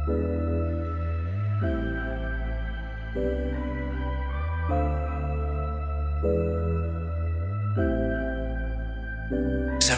I'm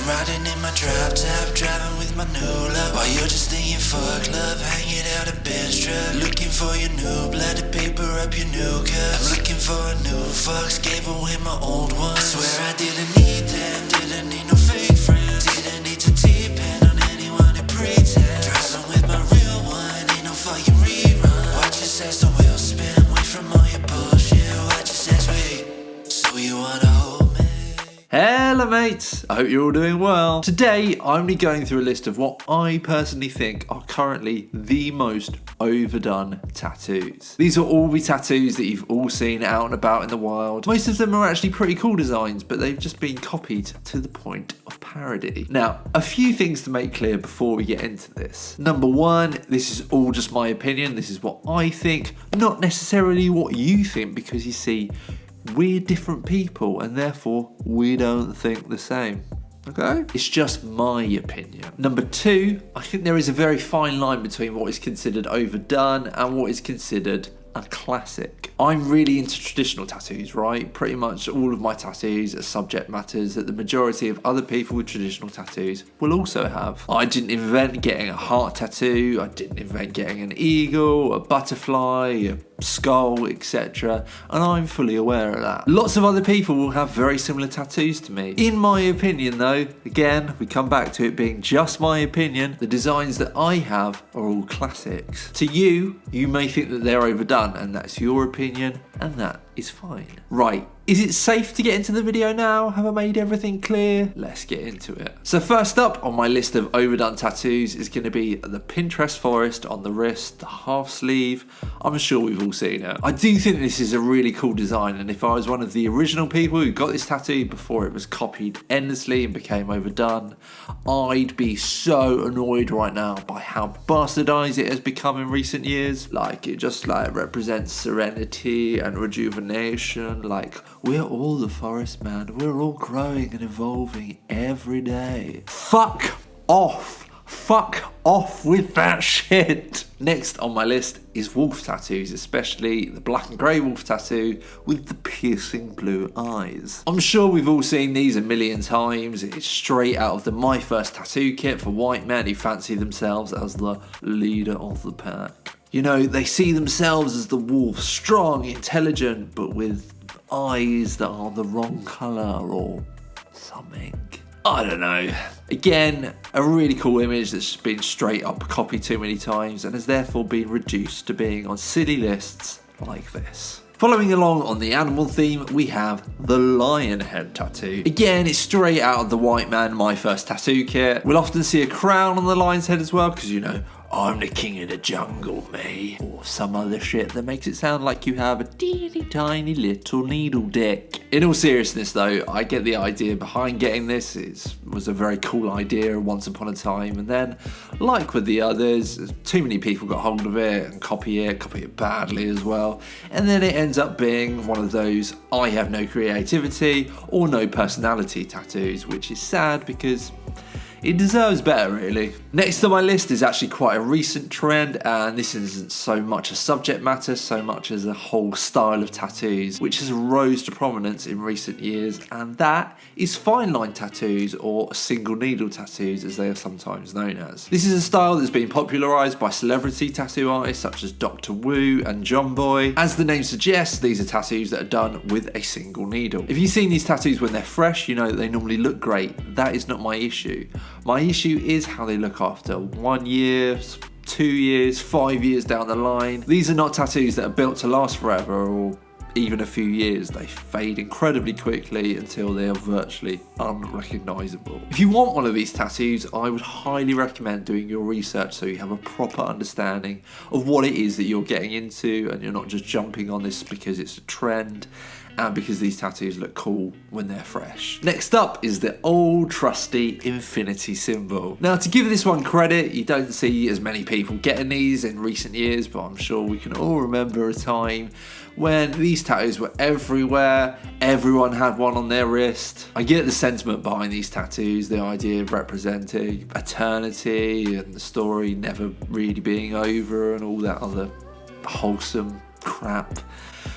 riding in my drop top, driving with my new love, while you're just thinking fuck love, hanging out a bench truck, looking for your new blood to paper up your new cups. I'm looking for a new fox, gave away my old one. I swear I didn't need them, didn't need no fake friends, didn't need to depend on anyone who pretends. Driving with my real one, ain't no fucking rerun. Watch your sex, the wheel spin, wait from all your bullshit. Watch your sex, wait, so you wanna hold me? Hello mates, I hope you're all doing well. Today I'm only going through a list of what I personally think are currently the most overdone tattoos. These will all be tattoos that you've all seen out and about in the wild. Most of them are actually pretty cool designs, but they've just been copied to the point of parody. Now, a few things to make clear before we get into this. Number one, this is all just my opinion. This is what I think, not necessarily what you think, because you see, we're different people and therefore we don't think the same. Okay? It's just my opinion. Number two, I think there is a very fine line between what is considered overdone and what is considered a classic. I'm really into traditional tattoos, right? Pretty much all of my tattoos are subject matters that the majority of other people with traditional tattoos will also have. I didn't invent getting a heart tattoo, I didn't invent getting an eagle, a butterfly, a skull, etc. And I'm fully aware of that. Lots of other people will have very similar tattoos to me. In my opinion though, again, we come back to it being just my opinion, the designs that I have are all classics. To you, you may think that they're overdone and that's your opinion and that is fine. Right, is it safe to get into the video now? Have I made everything clear? Let's get into it. So first up on my list of overdone tattoos is going to be the Pinterest forest on the wrist, the half sleeve. I'm sure we've all seen it. I do think this is a really cool design, and if I was one of the original people who got this tattoo before it was copied endlessly and became overdone, I'd be so annoyed right now by how bastardized it has become in recent years. Like, it just like represents serenity and rejuvenation. Like, we're all the forest, man. We're all growing and evolving every day. Fuck off. Fuck off with that shit. Next on my list is wolf tattoos, especially the black and grey wolf tattoo with the piercing blue eyes. I'm sure we've all seen these a million times. It's straight out of the My First Tattoo kit for white men who fancy themselves as the leader of the pack. You know, they see themselves as the wolf, strong, intelligent, but with eyes that are the wrong colour or something. I don't know. Again, a really cool image that's been straight up copied too many times and has therefore been reduced to being on silly lists like this. Following along on the animal theme, we have the lion head tattoo. Again, it's straight out of the white man My First Tattoo kit. We'll often see a crown on the lion's head as well, because you know, I'm the king of the jungle, me. Or some other shit that makes it sound like you have a teeny tiny little needle dick. In all seriousness though, I get the idea behind getting this. It was a very cool idea once upon a time, and then, like with the others, too many people got hold of it and copy it badly as well. And then it ends up being one of those I have no creativity or no personality tattoos, which is sad because it deserves better, really. Next on my list is actually quite a recent trend, and this isn't so much a subject matter so much as a whole style of tattoos which has rose to prominence in recent years, and that is Fineline Tattoos, or single needle tattoos as they are sometimes known as. This is a style that's been popularised by celebrity tattoo artists such as Dr. Wu and John Boy. As the name suggests, these are tattoos that are done with a single needle. If you've seen these tattoos when they're fresh, you know that they normally look great. That is not my issue. My issue is how they look after 1 year, 2 years, 5 years down the line. These are not tattoos that are built to last forever or even a few years. They fade incredibly quickly until they are virtually unrecognisable. If you want one of these tattoos, I would highly recommend doing your research so you have a proper understanding of what it is that you're getting into and you're not just jumping on this because it's a trend. and because these tattoos look cool when they're fresh. Next up is the old trusty infinity symbol. Now, to give this one credit, you don't see as many people getting these in recent years, but I'm sure we can all remember a time when these tattoos were everywhere. Everyone had one on their wrist. I get the sentiment behind these tattoos, the idea of representing eternity and the story never really being over and all that other wholesome crap.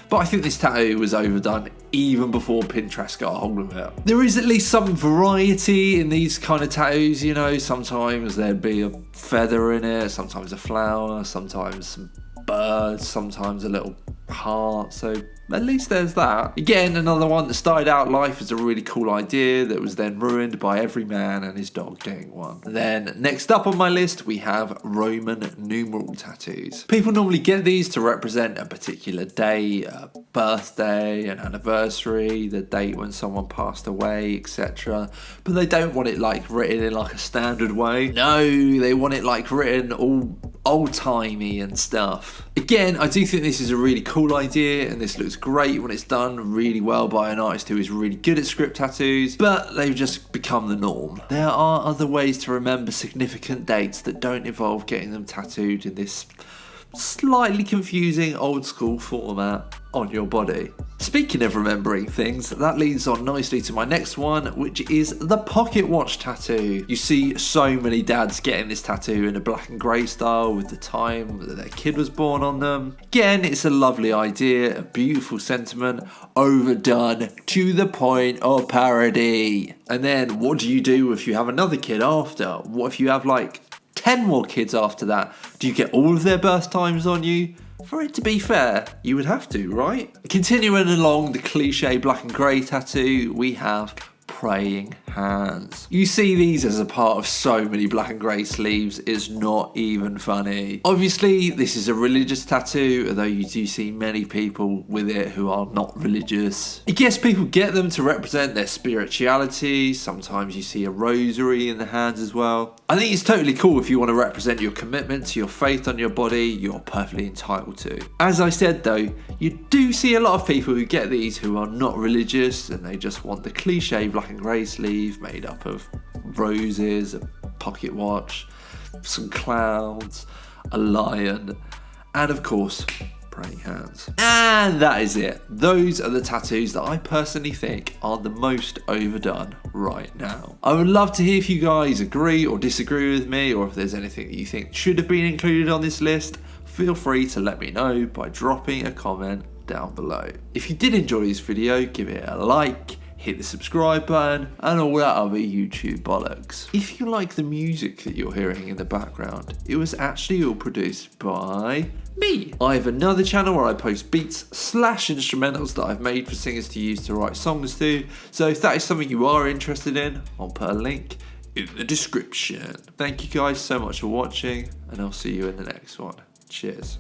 But I think this tattoo was overdone even before Pinterest got a hold of it. There is at least some variety in these kind of tattoos, you know. Sometimes there'd be a feather in it, sometimes a flower, sometimes some birds, sometimes a little heart, so at least there's that. Again, another one that started out life as a really cool idea that was then ruined by every man and his dog getting one. Then next up on my list we have Roman numeral tattoos. People normally get these to represent a particular day, a birthday, an anniversary, the date when someone passed away, etc. But they don't want it like written in like a standard way. No, they want it like written all old-timey and stuff. Again, I do think this is a really cool idea and this looks great when it's done really well by an artist who is really good at script tattoos, but they've just become the norm. There are other ways to remember significant dates that don't involve getting them tattooed in this slightly confusing old school format on your body. Speaking of remembering things, that leads on nicely to my next one, which is the pocket watch tattoo. You see so many dads getting this tattoo in a black and grey style with the time that their kid was born on them. Again, it's a lovely idea, a beautiful sentiment, overdone to the point of parody. And then what do you do if you have another kid after? What if you have like 10 more kids after that? Do you get all of their birth times on you? For it to be fair, you would have to, right? Continuing along the cliche black and grey tattoo, we have praying hands. You see these as a part of so many black and grey sleeves, it's not even funny. Obviously, this is a religious tattoo, although you do see many people with it who are not religious. I guess people get them to represent their spirituality. Sometimes you see a rosary in the hands as well. I think it's totally cool if you want to represent your commitment to your faith on your body, you're perfectly entitled to. As I said though, you do see a lot of people who get these who are not religious and they just want the cliche black and grey sleeve made up of roses, a pocket watch, some clouds, a lion, and of course, praying hands. And that is it. Those are the tattoos that I personally think are the most overdone right now. I would love to hear if you guys agree or disagree with me, or if there's anything that you think should have been included on this list. Feel free to let me know by dropping a comment down below. If you did enjoy this video, give it a like, hit the subscribe button, and all that other YouTube bollocks. If you like the music that you're hearing in the background, it was actually all produced by me. I have another channel where I post beats / instrumentals that I've made for singers to use to write songs to, so if that is something you are interested in, I'll put a link in the description. Thank you guys so much for watching, and I'll see you in the next one. Cheers.